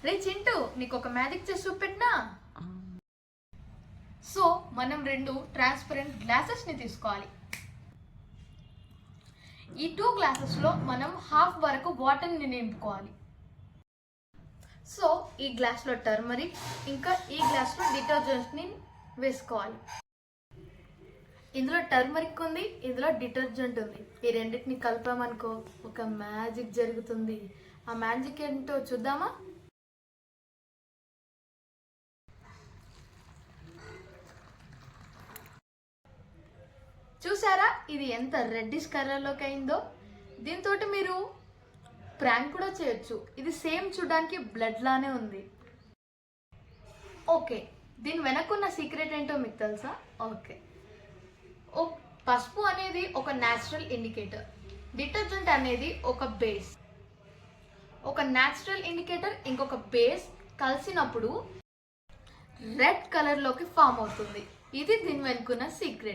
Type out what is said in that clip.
రే చింటూ, నీకు ఒక మ్యాజిక్ చేసి చూపెట్టినా. సో మనం 2 ట్రాన్స్పరెంట్ గ్లాసెస్ ని తీసుకోవాలి. ఈ 2 గ్లాసెస్ లో మనం హాఫ్ వరకు వాటర్ ని నింపుకోవాలి. సో ఈ గ్లాస్ లో టర్మరిక్, ఇంకా ఈ గ్లాస్ లో డిటర్జెంట్ ని వేసుకోవాలి. ఇందులో టర్మరిక్ ఉంది, ఇందులో డిటర్జెంట్ ఉంది. ఈ రెండింటిని కలిపామనుకో ఒక మ్యాజిక్ జరుగుతుంది. ఆ మ్యాజిక్ ఏంటో చూద్దామా? చూసారా ఇది ఎంత రెడ్డిష్ కలర్లోకి అయిందో? దీంతో మీరు ప్రాంక్ కూడా చేయొచ్చు. ఇది సేమ్ చూడడానికి బ్లడ్ లానే ఉంది. ఓకే, దీని వెనక్కున్న సీక్రెట్ ఏంటో మీకు తెలుసా? ఓకే, పసుపు అనేది ఒక న్యాచురల్ ఇండికేటర్, డిటర్జెంట్ అనేది ఒక బేస్. ఒక న్యాచురల్ ఇండికేటర్ ఇంకొక బేస్ కలిసినప్పుడు రెడ్ కలర్లోకి ఫామ్ అవుతుంది. ఇది దీని వెనుకున్న సీక్రెట్.